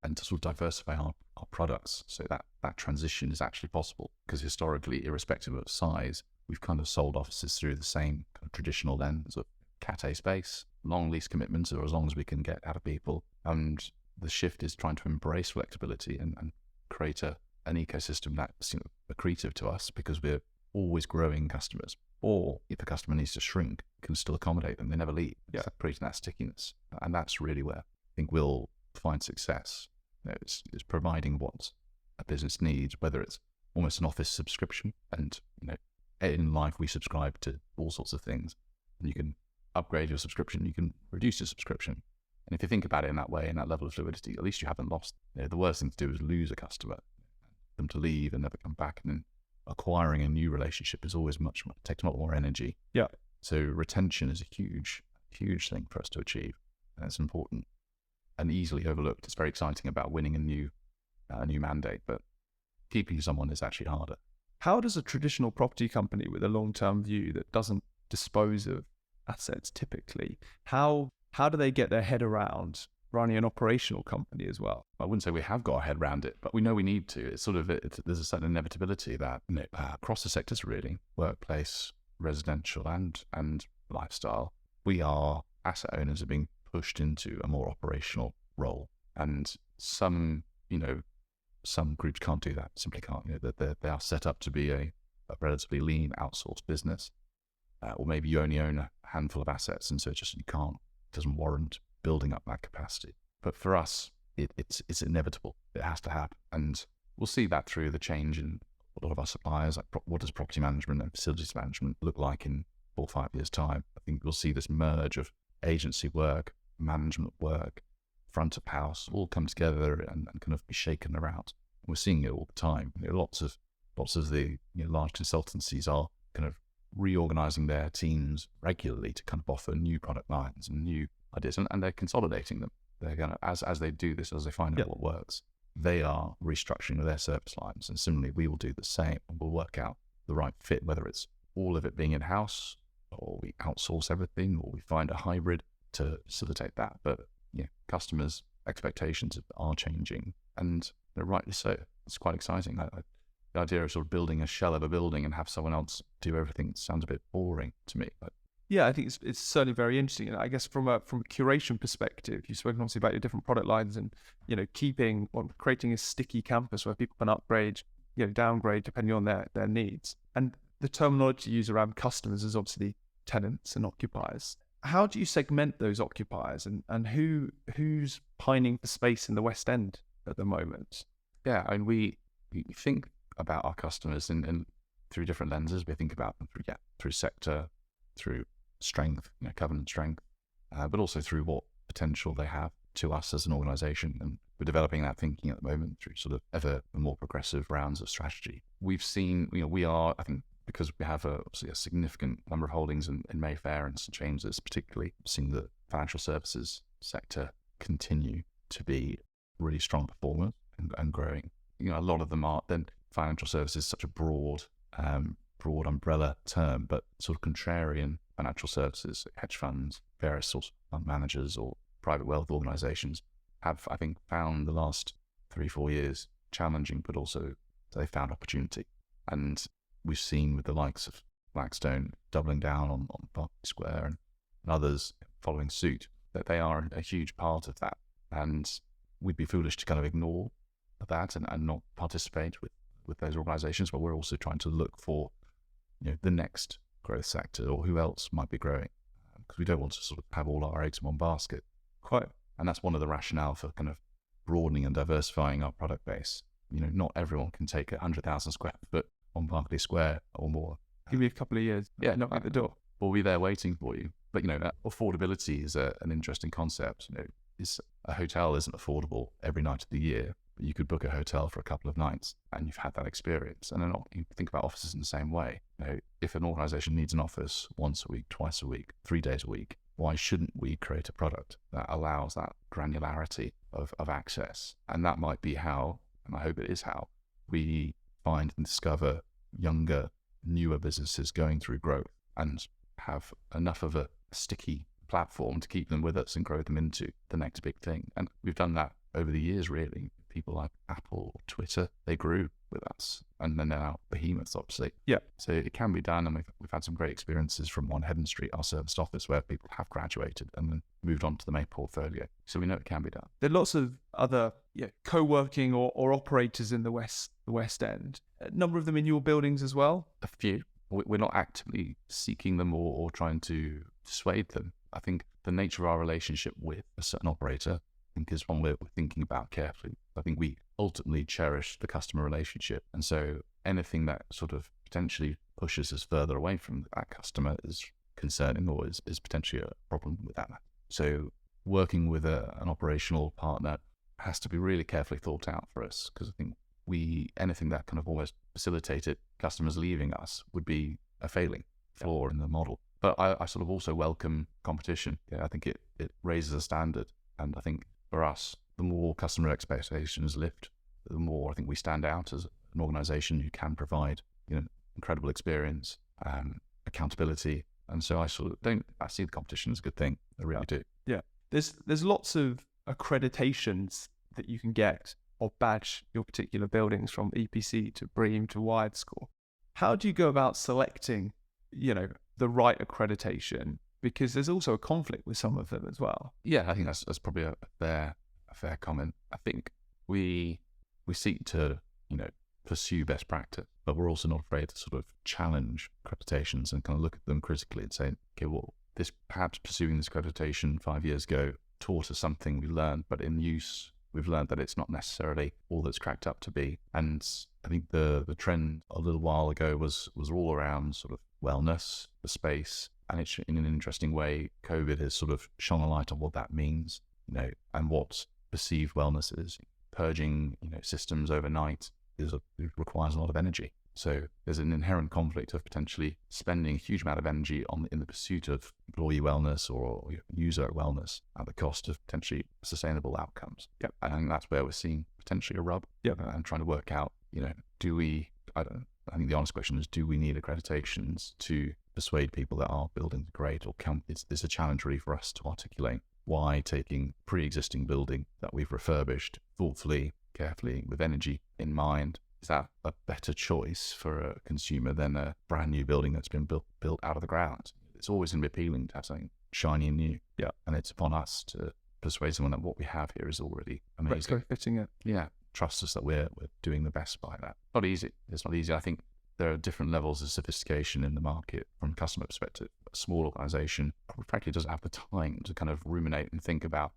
and to sort of diversify our products, so that transition is actually possible, because historically, irrespective of size, we've kind of sold offices through the same kind of traditional lens of Cat A space, long lease commitments, or as long as we can get out of people. And the shift is trying to embrace flexibility and create an ecosystem that's accretive to us, because we're always growing customers. Or if a customer needs to shrink, we can still accommodate them. They never leave. It's creating that stickiness. And that's really where I think we'll find success. It's providing what a business needs, whether it's almost an office subscription. And in life, we subscribe to all sorts of things. And you can upgrade your subscription, you can reduce your subscription. And if you think about it in that way, in that level of fluidity, at least you haven't lost. The worst thing to do is lose a customer, them to leave and never come back. And then acquiring a new relationship is always takes a lot more energy. Yeah. So retention is a huge thing for us to achieve. And it's important and easily overlooked. It's very exciting about winning a new mandate, but keeping someone is actually harder. How does a traditional property company with a long-term view that doesn't dispose of assets typically, how do they get their head around, running an operational company as well. I wouldn't say we have got our head around it, but we know we need to. It's sort of, there's a certain inevitability that across the sectors really, workplace, residential and lifestyle, we are asset owners are being pushed into a more operational role. And some groups can't do that, simply can't. They are set up to be a relatively lean outsourced business. Or maybe you only own a handful of assets, and so it doesn't warrant building up that capacity. But for us, it's inevitable. It has to happen. And we'll see that through the change in a lot of our suppliers. Like what does property management and facilities management look like in 4 or 5 years' time? I think we'll see this merge of agency work, management work, front of house, all come together and kind of be shaken around. We're seeing it all the time. Lots of the large consultancies are kind of reorganizing their teams regularly to kind of offer new product lines and new ideas, and they're consolidating them. They're going to, as they do this, as they find out what works, they are restructuring their service lines. And similarly, we will do the same, and we'll work out the right fit, whether it's all of it being in-house, or we outsource everything, or we find a hybrid to facilitate that. But customers' expectations are changing, and they're rightly so. It's quite exciting. The idea of sort of building a shell of a building and have someone else do everything sounds a bit boring to me. But yeah, I think it's certainly very interesting. And I guess from a curation perspective, you've spoken obviously about your different product lines and, creating a sticky campus where people can upgrade, downgrade depending on their needs. And the terminology you use around customers is obviously tenants and occupiers. How do you segment those occupiers and who's pining for space in the West End at the moment? Yeah, and we think about our customers and through different lenses. We think about them through sector, through strength, covenant strength, but also through what potential they have to us as an organization. And we're developing that thinking at the moment through sort of ever more progressive rounds of strategy. We've seen, we are, I think, because we have obviously a significant number of holdings in Mayfair and St James's, particularly seeing the financial services sector continue to be really strong performers and growing. A lot of them are, then financial services is such a broad umbrella term, but sort of contrarian financial services, hedge funds, various sorts of fund managers or private wealth organizations have, I think, found the last 3-4 years challenging, but also they found opportunity. And we've seen with the likes of Blackstone doubling down on Berkeley Square and others following suit, that they are a huge part of that. And we'd be foolish to kind of ignore that and not participate with those organizations, but we're also trying to look for the next growth sector or who else might be growing, because we don't want to sort of have all our eggs in one basket. Quite. And that's one of the rationale for kind of broadening and diversifying our product base. Not everyone can take 100,000 square foot on Berkeley Square or more. Give me a couple of years. Knock at the door. We'll be there waiting for you. But affordability is an interesting concept. A hotel isn't affordable every night of the year, but you could book a hotel for a couple of nights and you've had that experience. And then you think about offices in the same way. If an organization needs an office once a week, twice a week, 3 days a week, why shouldn't we create a product that allows that granularity of access? And that might be how, and I hope it is how, we find and discover younger, newer businesses going through growth and have enough of a sticky platform to keep them with us and grow them into the next big thing. And we've done that over the years, really. People like Apple or Twitter, they grew with us, and then they're now behemoths, obviously. Yeah. So it can be done, and we've had some great experiences from One Heaven Street, our serviced office, where people have graduated and then moved on to the main portfolio. So we know it can be done. There are lots of other co-working or operators in the West End. A number of them in your buildings as well? A few. We're not actively seeking them or trying to dissuade them. I think the nature of our relationship with a certain operator, I think, is one we're thinking about carefully. I think we ultimately cherish the customer relationship. And so anything that sort of potentially pushes us further away from that customer is concerning or is potentially a problem with that. So working with an operational partner has to be really carefully thought out for us, because I think anything that kind of almost facilitated customers leaving us would be a flaw in the model. But I sort of also welcome competition. I think it raises a standard. And I think for us, the more customer expectations lift, the more I think we stand out as an organization who can provide, incredible experience, accountability. And so I see the competition as a good thing. I really do. Yeah. There's lots of accreditations that you can get or badge your particular buildings from EPC to BREEAM to WIRED score. How do you go about selecting, the right accreditation? Because there's also a conflict with some of them as well. Yeah, I think that's probably a fair comment. I think we seek to, pursue best practice, but we're also not afraid to sort of challenge accreditations and kind of look at them critically and say, okay, well, perhaps pursuing this accreditation 5 years ago taught us something we learned, but in use, we've learned that it's not necessarily all that's cracked up to be. And I think the trend a little while ago was all around sort of wellness, the space, and it's in an interesting way, COVID has sort of shone a light on what that means, and what perceived wellness is. Purging, systems overnight it requires a lot of energy. So there's an inherent conflict of potentially spending a huge amount of energy in the pursuit of employee wellness or user wellness at the cost of potentially sustainable outcomes. Yep. I think that's where we're seeing potentially a rub. Yep. And trying to work out, I think the honest question is, do we need accreditations to persuade people that our buildings are great, or it's a challenge really for us to articulate why taking pre-existing building that we've refurbished thoughtfully, carefully, with energy in mind, is that a better choice for a consumer than a brand new building that's been built out of the ground? It's always going to be appealing to have something shiny and new. Yeah. And it's upon us to persuade someone that what we have here is already amazing. Retrofitting it. Yeah. Trust us that we're doing the best by that. Not easy. It's not easy. I think there are different levels of sophistication in the market from a customer perspective. A small organization frankly doesn't have the time to kind of ruminate and think about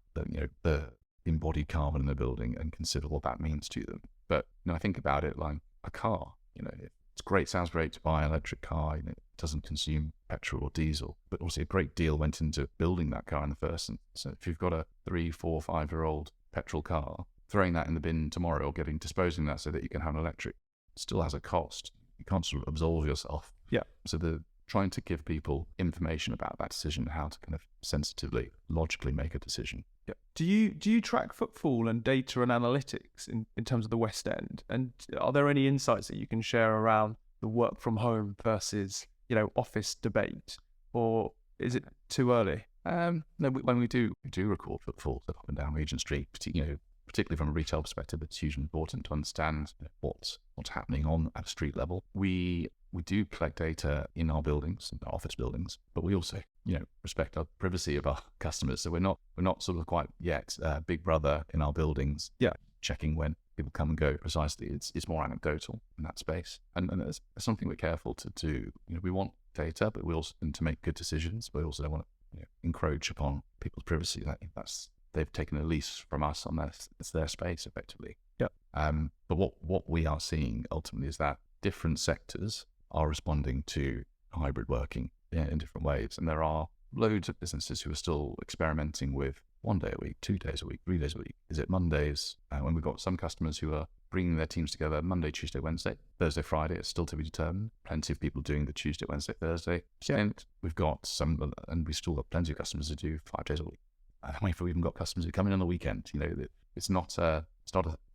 the embodied carbon in the building and consider what that means to them. But I think about it like a car. It's great, sounds great to buy an electric car. It doesn't consume petrol or diesel, but also a great deal went into building that car in the first instance. So if you've got a 3, 4, 5-year-old petrol car, throwing that in the bin tomorrow or disposing that so that you can have an electric still has a cost. You can't sort of absolve yourself. Yeah. So trying to give people information about that decision, how to kind of sensitively, logically make a decision. Yeah. Do you track footfall and data and analytics in terms of the West End? And are there any insights that you can share around the work from home versus, office debate? Or is it too early? No, when we do record footfalls up and down Regent Street, particularly from a retail perspective, it's hugely important to understand what's happening at a street level. We do collect data in our buildings, in our office buildings, but we also, respect our privacy of our customers. So we're not sort of quite yet Big Brother in our buildings. Yeah, checking when people come and go precisely. It's more anecdotal in that space, and it's something we're careful to do. We want data, but we also want to make good decisions. But we also don't want to encroach upon people's privacy. They've taken a lease from us on it's their space effectively. Yeah. But what we are seeing ultimately is that different sectors are responding to hybrid working in different ways, and there are loads of businesses who are still experimenting with 1 day a week, 2 days a week, 3 days a week. Is it Mondays? When we've got some customers who are bringing their teams together Monday, Tuesday, Wednesday, Thursday, Friday, it's still to be determined. Plenty of people doing the Tuesday, Wednesday, Thursday stint. We've got some, and we've still got plenty of customers who do 5 days a week. We've even got customers who come in on the weekend. It's not a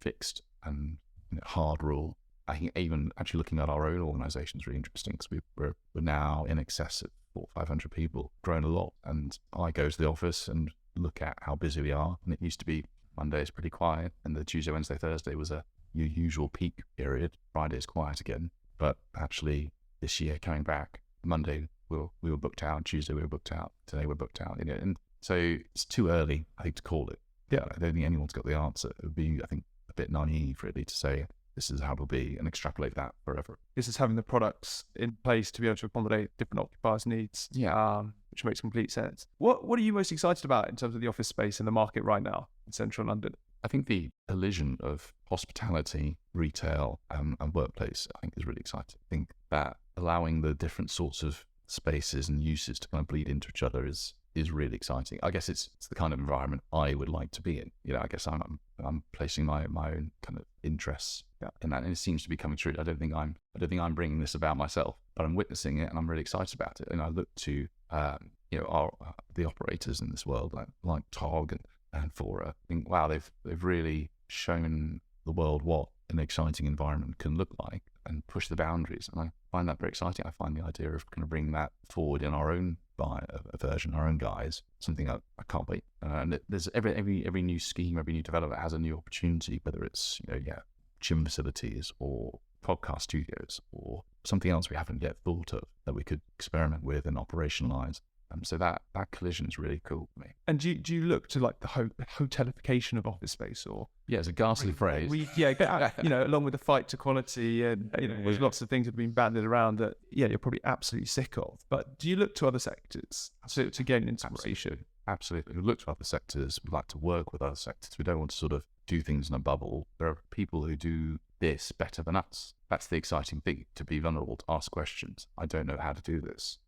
fixed and hard rule. I think even actually looking at our own organisation is really interesting, because we're now in excess of 400 or 500 people, grown a lot. And I go to the office and look at how busy we are. And it used to be Monday is pretty quiet, and the Tuesday, Wednesday, Thursday was your usual peak period. Friday is quiet again. But actually this year coming back, Monday we were booked out, Tuesday we were booked out, today we're booked out. And so it's too early, I think, to call it. Yeah, I don't think anyone's got the answer. It would be, I think, a bit naive really to say this is how it'll be and extrapolate that forever. This is having the products in place to be able to accommodate different occupiers' needs. Yeah, which makes complete sense. What are you most excited about in terms of the office space in the market right now in central London? I think the collision of hospitality, retail, and workplace, I think, is really exciting. I think that allowing the different sorts of spaces and uses to kind of bleed into each other is really exciting. I guess it's the kind of environment I would like to be in. I guess I'm placing my own kind of interests in that, and it seems to be coming true. I don't think I'm bringing this about myself, but I'm witnessing it, and I'm really excited about it. And I look to the operators in this world like Tog and Fora. I think, wow, they've really shown the world what an exciting environment can look like and push the boundaries. And I find that very exciting. I find the idea of kind of bringing that forward in our own buy a version, our own guys, something I can't wait. And there's every new scheme, every new development has a new opportunity, whether it's, gym facilities or podcast studios or something else we haven't yet thought of that we could experiment with and operationalize. So that collision is really cool for me. And do you look to like the hotelification of office space, or it's a ghastly phrase. Along with the fight to quality, and there's lots of things that have been bandied around that you're probably absolutely sick of. But do you look to other sectors to gain inspiration? Absolutely. We look to other sectors. We like to work with other sectors. We don't want to sort of do things in a bubble. There are people who do this better than us. That's the exciting thing, to be vulnerable, to ask questions. I don't know how to do this.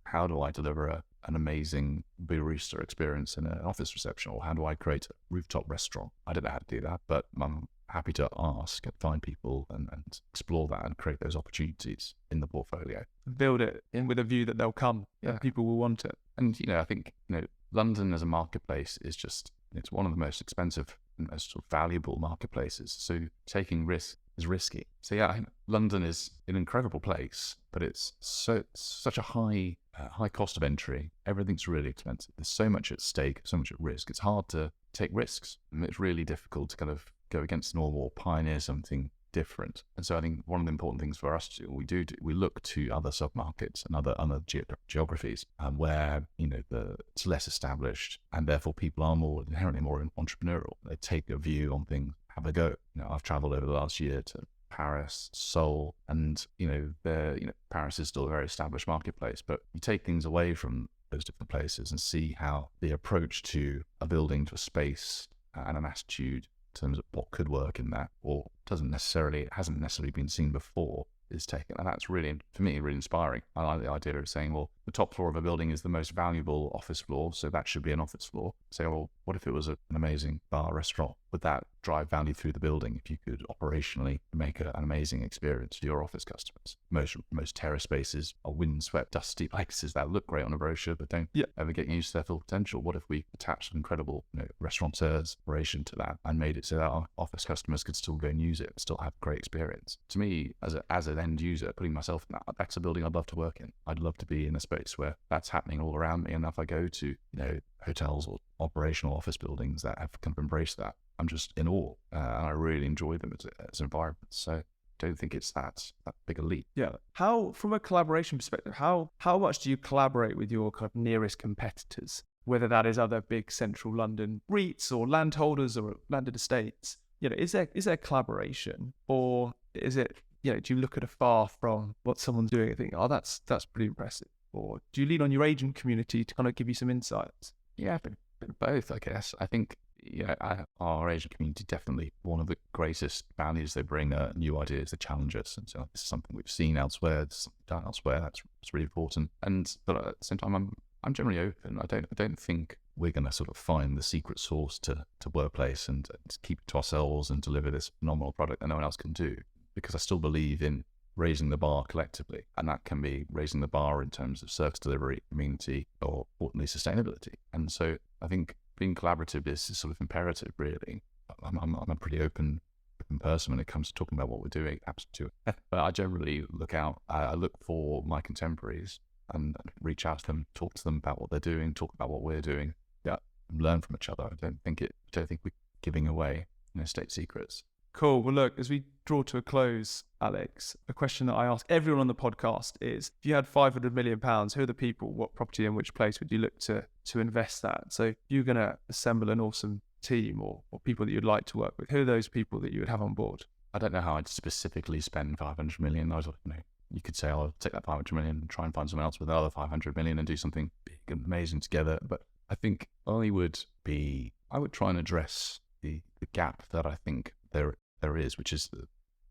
How do I deliver an amazing barista experience in an office reception? Or how do I create a rooftop restaurant? I don't know how to do that, but I'm happy to ask and find people and explore that and create those opportunities in the portfolio. Build it in with a view that they'll come, and people will want it. And, I think, London as a marketplace is it's one of the most expensive and most sort of valuable marketplaces. So taking risk is risky. So I think London is an incredible place, but it's such a high cost of entry. Everything's really expensive. There's so much at stake, so much at risk. It's hard to take risks. And it's really difficult to kind of go against the normal, pioneer something different. And so I think one of the important things for us to do, we look to other submarkets and other geographies where it's less established, and therefore people are inherently more entrepreneurial. They take a view on things, have a go. I've traveled over the last year to Paris, Seoul, and Paris is still a very established marketplace, but you take things away from those different places and see how the approach to a building, to a space, and an attitude in terms of what could work in that, or hasn't necessarily been seen before, is taken. And that's really, for me, really inspiring. I like the idea of saying, well, the top floor of a building is the most valuable office floor, so that should be an office floor. Say, well, what if it was an amazing bar, restaurant? Would that drive value through the building if you could operationally make an amazing experience for your office customers? Most terrace spaces are windswept, dusty places that look great on a brochure, but don't ever get used to their full potential. What if we attached an incredible restaurateur's operation to that and made it so that our office customers could still go and use it, still have a great experience? To me, as an end user, putting myself in that's a building I'd love to work in. I'd love to be in a space where that's happening all around me. And if I go to hotels or operational office buildings that have kind of embraced that, I'm just in awe, and I really enjoy them as an environment. So I don't think it's that big a leap. Yeah. How, from a collaboration perspective, how much do you collaborate with your kind of nearest competitors, whether that is other big central London REITs or landholders or landed estates? Is there collaboration, or is it, do you look at afar from what someone's doing and think, oh, that's pretty impressive? Or do you lean on your agent community to kind of give you some insights? Yeah, both, I guess. I think our agent community, definitely one of the greatest values they bring are new ideas, they challenge us. And so this is something we've seen elsewhere, it's done elsewhere, that's really important. But at the same time, I'm generally open. I don't think we're going to sort of find the secret sauce to workplace and to keep it to ourselves and deliver this phenomenal product that no one else can do, because I still believe in raising the bar collectively, and that can be raising the bar in terms of service delivery, amenity, or importantly, sustainability. And so I think being collaborative is sort of imperative, really. I'm a pretty open person when it comes to talking about what we're doing, absolutely. But I generally I look for my contemporaries and reach out to them, talk to them about what they're doing, talk about what we're doing, learn from each other. I don't think we're giving away state secrets. Cool. Well, look, as we draw to a close, Alex, a question that I ask everyone on the podcast is, if you had £500 million, who are the people, what property and which place would you look to invest that? So if you're going to assemble an awesome team or people that you'd like to work with, who are those people that you would have on board? I don't know how I'd specifically spend 500 million. You could say, I'll take that 500 million and try and find someone else with another 500 million and do something big and amazing together. But I think I would try and address the gap that I think there is, which is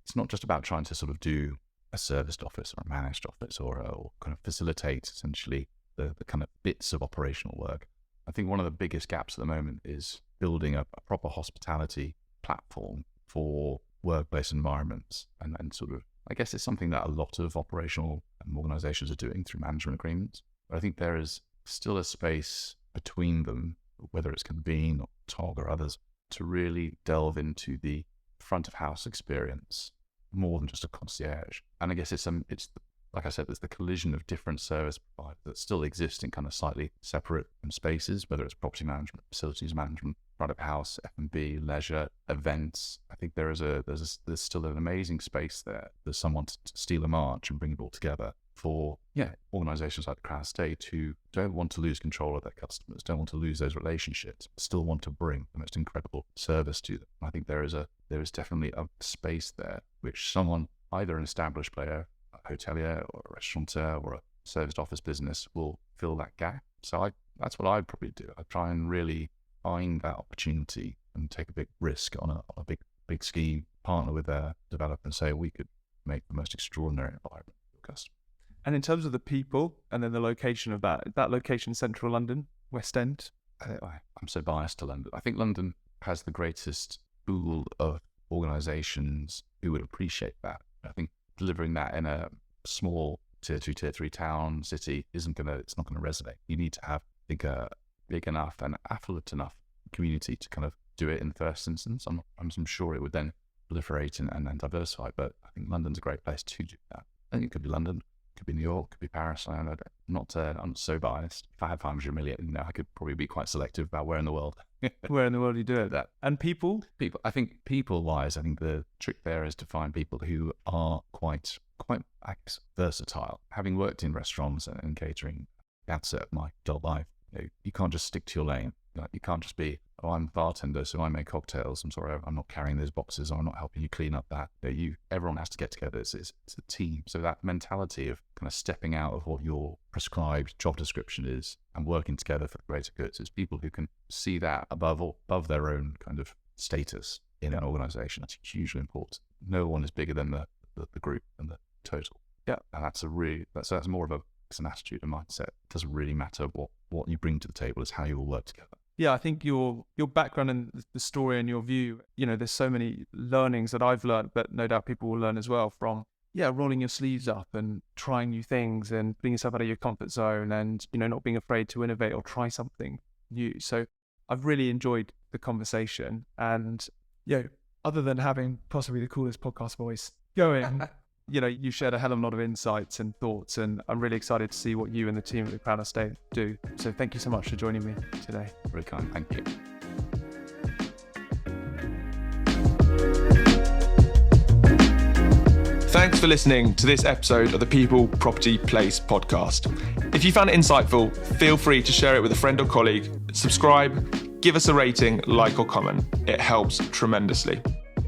it's not just about trying to sort of do a serviced office or a managed office or kind of facilitate essentially the kind of bits of operational work. I think one of the biggest gaps at the moment is building a proper hospitality platform for workplace environments, and sort of, I guess it's something that a lot of operational organizations are doing through management agreements. But I think there is still a space between them, whether it's Convene or TOG or others, to really delve into the front of house experience more than just a concierge. And I guess it's the like I said, there's the collision of different service providers that still exist in kind of slightly separate spaces, whether it's property management, facilities management, front of house, F&B, leisure, events. I think there's still an amazing space there. There's someone to steal a march and bring it all together for organizations like the Crown Estate who don't want to lose control of their customers, don't want to lose those relationships, but still want to bring the most incredible service to them. I think there is definitely a space there which someone, either an established player, a hotelier or a restaurateur or a serviced office business, will fill that gap. So that's what I'd probably do. I'd try and really find that opportunity and take a big risk on a big scheme, partner with a developer and say, we could make the most extraordinary environment for your customer. And in terms of the people and then the location of that location, central London, West End? I'm so biased to London. I think London has the greatest pool of organisations who would appreciate that. I think delivering that in a small tier 2, tier 3 town, city it's not going to resonate. You need to have, I think, a big enough and affluent enough community to kind of do it in the first instance. I'm sure it would then proliferate and diversify, but I think London's a great place to do that. I think it could be London, could be New York, could be Paris. I'm not so biased. If I had 500 million, I could probably be quite selective about where in the world. Where in the world do you do it? That. And people? I think people-wise, I think the trick there is to find people who are quite versatile. Having worked in restaurants and catering at the outset of my adult life, you can't just stick to your lane. You can't just be, I'm a bartender, so I make cocktails. I'm sorry, I'm not carrying those boxes, or I'm not helping you clean up that. Everyone has to get together. It's a team. So that mentality of kind of stepping out of what your prescribed job description is and working together for the greater good is people who can see that above their own kind of status in an organization. That's hugely important. No one is bigger than the group and the total. Yeah, and that's more of it's an attitude and mindset. It doesn't really matter what you bring to the table. It's how you all work together. Yeah, I think your background and the story and your view, there's so many learnings that I've learned, but no doubt people will learn as well from, rolling your sleeves up and trying new things and putting yourself out of your comfort zone and, not being afraid to innovate or try something new. So I've really enjoyed the conversation. And, other than having possibly the coolest podcast voice going, you shared a hell of a lot of insights and thoughts, and I'm really excited to see what you and the team at the Crown Estate do. So thank you so much for joining me today. Very kind. Thank you. Thanks for listening to this episode of the People, Property, Place podcast. If you found it insightful, feel free to share it with a friend or colleague, subscribe, give us a rating, like or comment. It helps tremendously.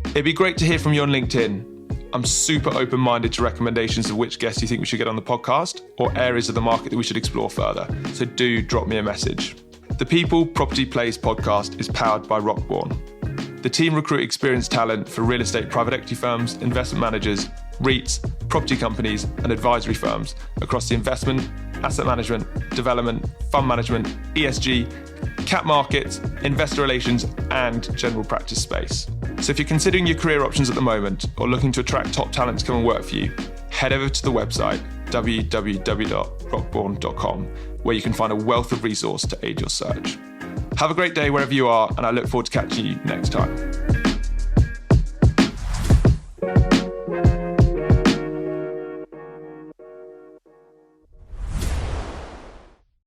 It'd be great to hear from you on LinkedIn. I'm super open-minded to recommendations of which guests you think we should get on the podcast or areas of the market that we should explore further. So do drop me a message. The People, Property, Place podcast is powered by Rockbourne. The team recruit experienced talent for real estate private equity firms, investment managers, REITs, property companies and advisory firms across the investment, asset management, development, fund management, ESG, cap markets, investor relations and general practice space. So if you're considering your career options at the moment or looking to attract top talent to come and work for you, head over to the website www.rockbourne.com where you can find a wealth of resource to aid your search. Have a great day wherever you are, and I look forward to catching you next time.